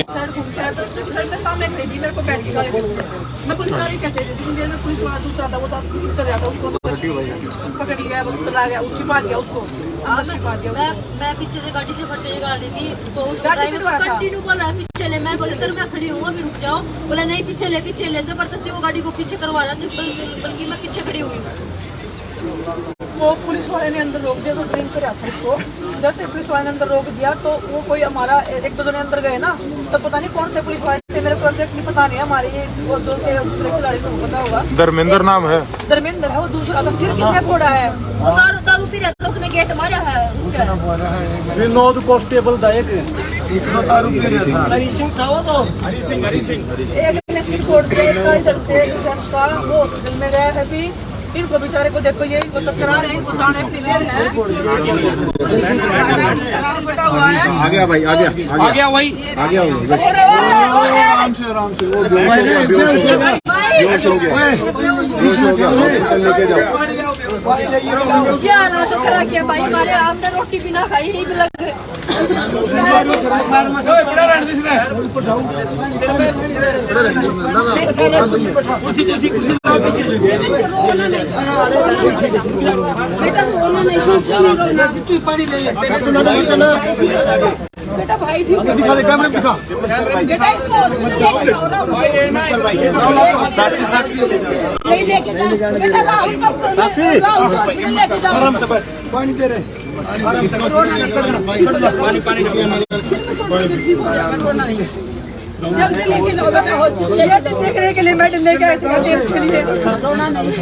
Sir घूम के आया तो मैं सामने खड़ी थी, मेरे को बैठ के गाड़ी मैं पुलिस गाड़ी कैसे में पुलिस वाला दूसरा था, वो तो उतर जाता, उसको पकड़ लिया, वो चला गया, छिपा दिया उसको। मैं पीछे से गाड़ी से फटे गाड़ी थी तो उस कंटिन्यू कर रहा है पीछे ले। मैं बोले सर मैं खड़ी हूँ अभी रुक जाओ, बोला नहीं पीछे ले जबरदस्ती वो गाड़ी को पीछे करवा रहा था, बल्कि मैं पीछे खड़ी हुई। वो पुलिस वाले ने अंदर रोक दिया तो ड्रिंक कर रहा था उसको। जैसे पुलिस वाले ने अंदर रोक दिया तो वो कोई हमारा एक दो जने अंदर गए ना, तो पता नहीं कौन से पुलिस वाले थे, मेरे को एग्जैक्ट नहीं पता नहीं। हमारे ये वो जो थे दूसरे खिलाड़ी को पता होगा, धर्मेंद्र नाम है, धर्मेंद्र है वो दूसरा। तो सिर किसने फोड़ा है? वो दारू पी रहा था, उसने गेट मारा है उसके। विनोद कांस्टेबल था एक, इसको दारू पी रहा था। हरी सिंह था वो तो, हरी सिंह एक ने सिर फोड़ दिया, एक का इधर से का वो हॉस्पिटल में गया है अभी। इनको बेचारे को देखो, यही वो चक्कर आ रहे हैं, तो जाने प्लेयर है। आ गया भाई, आ गया भाई, आ गया आराम से वो बेहोश हो गया हॉस्पिटल लेके जाओ। क्या हालात तो खराब किया भाई हमारे, हमने रोटी भी ना खाई, यही भी लग बेटा भाई ठीक है, दिखा दे कैमरे में दिखा। बेटा इसको साक्षी साक्षी नहीं लेके जा बेटा, राहुल कब तो राहुल लेके जाओ। पानी दे रहे, जल्दी लेके जाओ बेटा हॉस्पिटल। ये देखने के लिए मैडम लेके आए थे, देश के लिए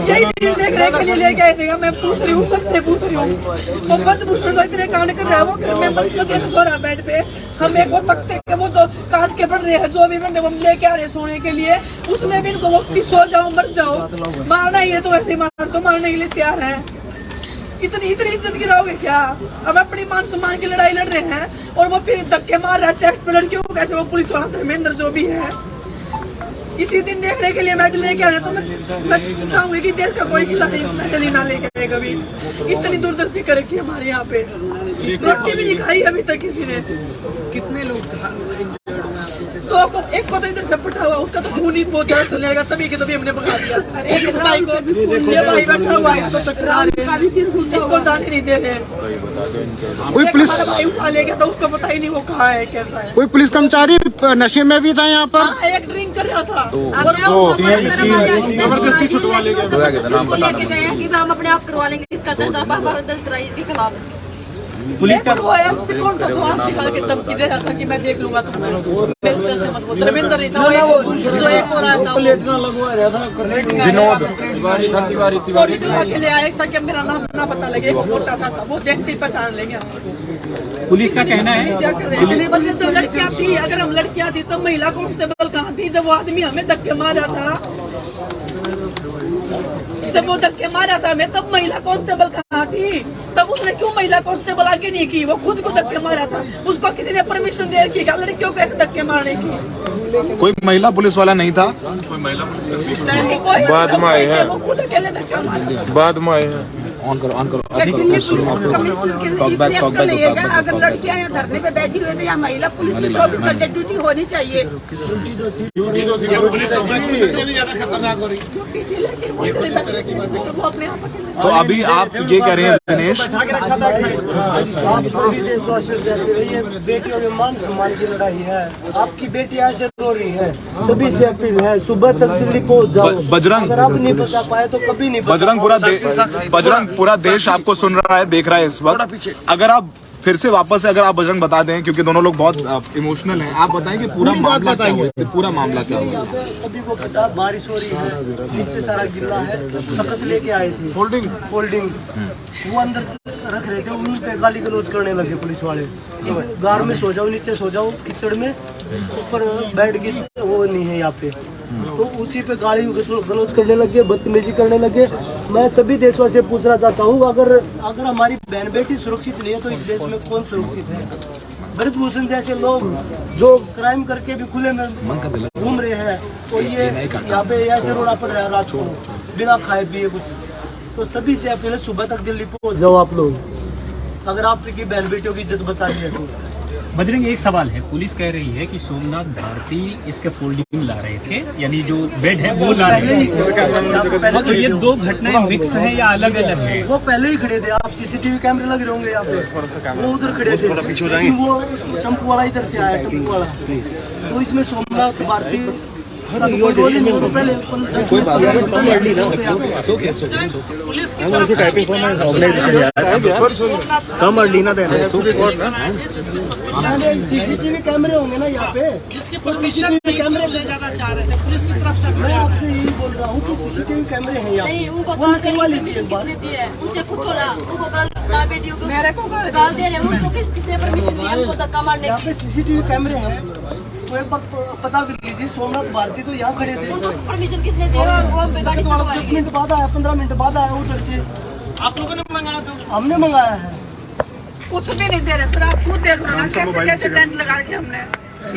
यही दिन देखने के लिए लेके आए थे। मैं पूछ रही हूँ, सबसे पूछ रही हूँ, वो बस मुश्किल तो इतने कांड कर रहा है, वो घर में बस सो रहा बेड पे। हम एक वो तख्ते के वो जो काट के पड़ रहे हैं, जो भी बंदे वो लेके आ रहे सोने के लिए, उसमें भी इनको वो सो जाओ मर जाओ, मारना ही है तो ऐसे मार तो मारने के लिए तैयार है। इतनी इज्जत गिराओगे क्या? अब अपनी मान सम्मान की लड़ाई लड़ रहे हैं और वो फिर धक्के मार रहा है चेस्ट पे लड़कियों को। कैसे वो पुलिस वाला धर्मेंद्र जो भी है, इसी दिन देखने के लिए मेडल लेके आ रहे। तो मैं चाहूंगी कि देश का कोई खिलाड़ी मेडल ही ना लेके आए कभी। इतनी दूरदर्शी कर रखी हमारे यहाँ पे, रोटी भी नहीं खाई अभी तक किसी ने। कितने लोग तो एक को तो इधर से पटा हुआ, उसका तो खून ही बहुत ज्यादा चलेगा, तभी के तभी हमने भगा दिया। एक भाई को ये भाई बैठा हुआ है, इसको टकरा रहे हैं, इसको जाने नहीं दे रहे। कोई पुलिस भाई उठा ले गया तो उसको पता ही नहीं वो कहाँ है कैसा है। कोई पुलिस कर्मचारी नशे में भी था यहाँ पर? हाँ, एक ड्रिंक कर रहा था। जबरदस्ती छुटवा ले गए, लेके गए कि हम अपने आप करवा लेंगे, इसका दर्ज कराई इसके खिलाफ। पुलिस का वो एसपी कौन था जो हाथ दिखा के धमकी दे रहा था कि मैं देख लूंगा तुम्हें, मेरे से मत बोल। धर्मेंद्र नहीं था वो, जो एक और आया था प्लेट ना लगवा रहा था, विनोद तिवारी के लिए आया था कि मेरा नाम ना पता लगे, वो मोटा सा था, वो देखते ही पहचान लेंगे। पुलिस का कहना है इतनी बदले तो लड़कियां थी, अगर हम लड़कियां थी तो महिला कांस्टेबल कहाँ थी? जब वो आदमी हमें धक्के मारा था, जब वो धक्के मारा था हमें, तब महिला कांस्टेबल कहाँ थी? तब उसने क्यों महिला कांस्टेबल आगे नहीं की? वो खुद को धक्के मारा था, उसको किसी ने परमिशन दे रखी क्या लड़कियों को ऐसे धक्के मारने की? कोई महिला पुलिस वाला नहीं था, बाद में आए हैं, वो खुद अकेले धक्के मारा। बाद में आए हैं। ऑन करो अगर लड़कियां यहाँ धरने पे बैठी हुई थी या महिला, पुलिस की 24 घंटे ड्यूटी होनी चाहिए। तो अभी आप ये कह रहे हैं दिनेश, आप सभी देशवासियों से अपील है, बेटियों में मान सम्मान की लड़ाई है, आपकी बेटियां ऐसे रो रही है, सभी से अपील है सुबह तक दिल्ली पहुंच जाओ। बजरंग, अगर आप नहीं बचा पाए तो कभी नहीं बजरंग पूरा देश आपको सुन रहा है, देख रहा है इस वक्त। अगर आप फिर से वापस से अगर आप बजरंग बता दें, क्योंकि दोनों लोग बहुत इमोशनल हैं, आप बताएं कि पूरा मामला क्या हुआ, पूरा मामला क्या हुआ। सभी को पता, बारिश हो रही है, नीचे सारा गिल्ला है, तख्त लेके आए थे, होल्डिंग वो अंदर रख रहे थे, उन पे गाली गलौज करने लगे पुलिस वाले। गार में सो जाओ, नीचे सो जाओ, कीचड़ में, ऊपर बेड की वो नहीं है यहाँ पे, तो उसी पे गाली गलौज करने लगे, बदतमीजी करने लगे। मैं सभी देशवासियों से पूछना चाहता हूँ, अगर हमारी बहन बेटी सुरक्षित नहीं है तो इस देश में कौन सुरक्षित है? ब्रजभूषण जैसे लोग जो क्राइम करके भी खुले में घूम रहे हैं, तो ये यहाँ पे ऐसे रोना पड़ रहा है रात को बिना खाए पिए कुछ। तो सभी से अपील है, सुबह तक दिल्ली पहुँच जाओ आप लोग, अगर आपकी बहन बेटियों की इज्जत बचानी है तो। बजरंग, एक सवाल है। पुलिस कह रही है कि सोमनाथ भारती इसके फोल्डिंग ला रहे थे, यानी जो बेड है वो ला रहे थे। तो ये दो घटनाएं मिक्स हैं या अलग अलग है? वो पहले ही खड़े थे, आप सीसीटीवी कैमरे लग रहे होंगे यहाँ पे, वो उधर खड़े थे। वो टेम्पो वाला इधर से आया, टेम्पो वाला, तो इसमें सोमनाथ भारती कम अर्लीना देना सीसीटीवी कैमरे होंगे ना यहाँ पे, किसके सीसीटीवी कैमरे ले जाना चाह रहे थे पुलिस की तरफ से। मैं आपसे यही बोल रहा हूँ कि सीसीटीवी कैमरे हैं यहाँ नहीं, उनको पे, गाल देने की परमिशन किसने दी है? उनसे पूछो ना, उनको गाल बेटियों को मेरे को गाल दे रहे हैं, उनको किसने परमिशन दी है उनको धक्का मारने यहाँ की? पे सीसीटीवी कैमरे हैं, तो एक बार पता कर लीजिए। सोमनाथ भारती तो यहाँ खड़े थे, उनको परमिशन किसने दी है? वो गाड़ी 10 चलवाई मिनट बाद आया, 15 मिनट बाद आया उधर से। आप लोगों ने मंगाया था उसको? हमने मंगाया है। कुछ भी नहीं दे रहे सर, आप खुद देख लो ना कैसे कैसे टेंट लगा के हमने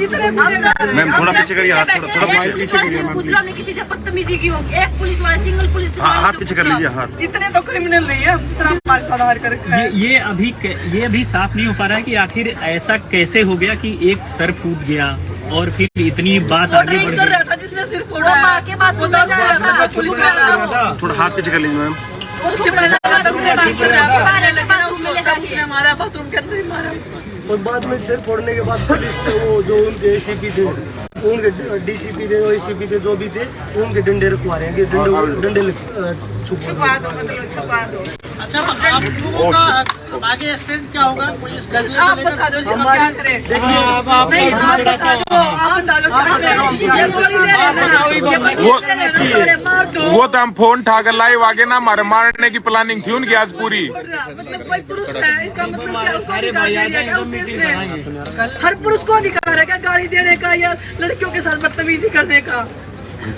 इतने मैम थोड़ा पीछे करिए, हाथ थोड़ा पीछे करिए। गुजरात में किसी से बदतमीजी की होगी, एक पुलिस वाला, सिंगल पुलिस वाला, हाथ पीछे कर लीजिए, हाथ। इतने तो क्रिमिनल नहीं है जिस तरह हमारे साथ हार कर रखा है। ये अभी साफ नहीं हो पा रहा है कि आखिर ऐसा कैसे हो गया कि एक सर फूट गया और फिर इतनी बात वो आगे ड्रिंक बढ़ कर गई। रहा था जिसने सिर्फ वो माँ के बात में जा रहा था, पुलिस वाला थोड़ा हाथ पीछे कर लीजिए मैम। वो छुप रहा था, बात कर रहा था, बाहर के बाद उसमें ले जाके उसने मारा, बाथरूम के अंदर ही मारा। और बाद में सिर फोड़ने के बाद पुलिस से वो जो उनके एसीपी थे, उनके डीसीपी थे, एसीपी थे, जो भी थे, उनके डंडे रखवा रहे हैं कि डंडे छुपा दो, मतलब छुपा दो। अच्छा, आप लोगों का आगे स्टेज क्या होगा? आप बता दो इसमें क्या करें? नहीं, आप बता दो, आप बता दो वो तो हम फोन ठाकर लाइव आगे ना मारने की प्लानिंग थी उनकी आज पूरी। मतलब कोई पुरुष है, इसका मतलब क्या? सारे भाई आ हर पुरुष को अधिकार है क्या गाली देने का या लड़कियों के साथ बदतमीजी करने का?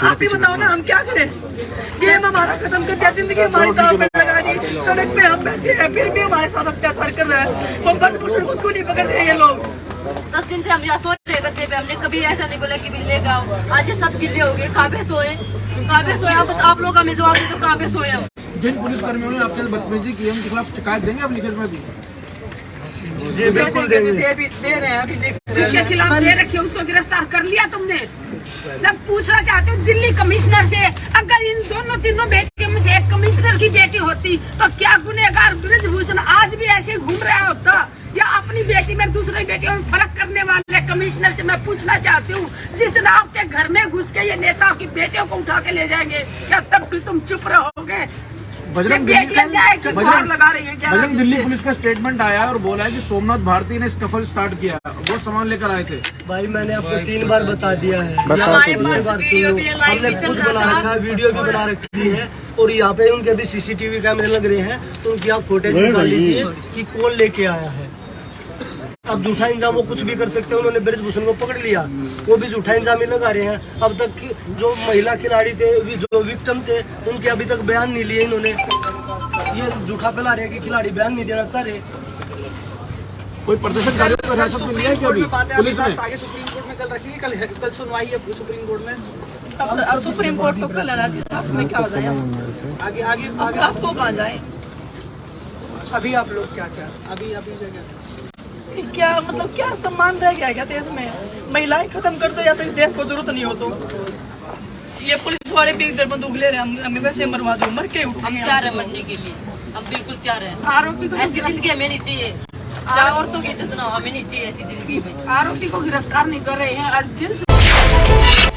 आप ही बताओ ना, हम क्या करें? गेम हमारा खत्म कर दिया, जिंदगी हमारी दांव पे लगा दी, सड़क पे हम बैठे हैं फिर भी हमारे साथ अत्याचार कर रहे हैं। हम बस खुद को नहीं पकड़ रहे ये लोग। 10 दिन से हम यहाँ सो रहे गद्दे पे, हमने कभी ऐसा नहीं बोला कि बिल्ले का आज ये सब गिल्ले हो गए। कहाँ पे सोए? अब आप लोग हमें जवाब दे, तो कहाँ पे सोए हम? जिन पुलिस कर्मियों ने आपके बदतमीजी की उनके खिलाफ शिकायत देंगे आप लिखित में भी? जी बिल्कुल देंगे। दे रहे हैं अभी जिसके खिलाफ दे रखी है उसको गिरफ्तार कर लिया तुमने? मैं पूछना चाहती हूँ दिल्ली कमिश्नर से, अगर इन तीनों बेटियों में से एक कमिश्नर की बेटी होती तो क्या गुनहगार ब्रजभूषण आज भी ऐसे घूम रहा होता, या अपनी बेटी में दूसरी बेटियों में फर्क करने वाले कमिश्नर से मैं पूछना चाहती हूँ, जिस दिन आपके घर में घुस के ये नेताओं की बेटियों को उठा के ले जाएंगे, क्या तब भी तुम चुप रहोगे? बजरंग दिल्ली पुलिस का स्टेटमेंट आया और बोला है कि सोमनाथ भारती ने स्कफल स्टार्ट किया, वो सामान लेकर आए थे। भाई मैंने आपको 3 बार बता दिया है, हमारे पास वीडियो भी है, लाइव हमने भी चल खुद बना रहा रखा था। है, वीडियो भी बना रखी है, और यहाँ पे उनके भी सीसीटीवी कैमरे लग रहे हैं, तो उनकी आप फुटेज निकाल लीजिए कि कौन लेके आया है। अब झूठा इंजाम वो कुछ भी कर सकते हैं, उन्होंने ब्रजभूषण को पकड़ लिया, वो भी झूठा इंजाम ही लगा रहे हैं। अब तक जो महिला खिलाड़ी थे, जो विक्टिम थे, उनके अभी तक बयान नहीं लिए इन्होंने। ये झूठा फैला रहे हैं कि खिलाड़ी बयान नहीं देना चाह रहे। कोई प्रदर्शनकारियों को हिरासत में लिया है क्या अभी पुलिस ने? आगे सुप्रीम कोर्ट में कल रखी है, कल सुनवाई है सुप्रीम कोर्ट में। सुप्रीम कोर्ट तो कल है ना, में क्या हो जाए? आगे आगे आगे आपको कहाँ जाए? अभी आप लोग क्या चाहते? अभी क्या मतलब क्या सम्मान रह गया क्या देश में? महिलाएं खत्म कर दो या तो इस देश को जरूरत नहीं हो तो। ये पुलिस वाले भी इधर बंदूक ले रहे हैं, हमें वैसे मरवा दो, मर के उठेंगे। हम तैयार है मरने के लिए, हम बिल्कुल तैयार हैं। आरोपी को ऐसी जिंदगी हमें नहीं चाहिए, चाहे औरतों की इज्जत ना हो, हमें नहीं चाहिए ऐसी जिंदगी में। आरोपी को गिरफ्तार नहीं कर रहे हैं और जेल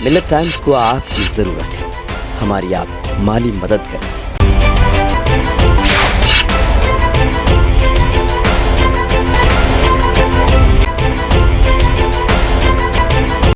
मिलिट टाइम्स को आपकी जरूरत है, हमारी आप माली मदद करें।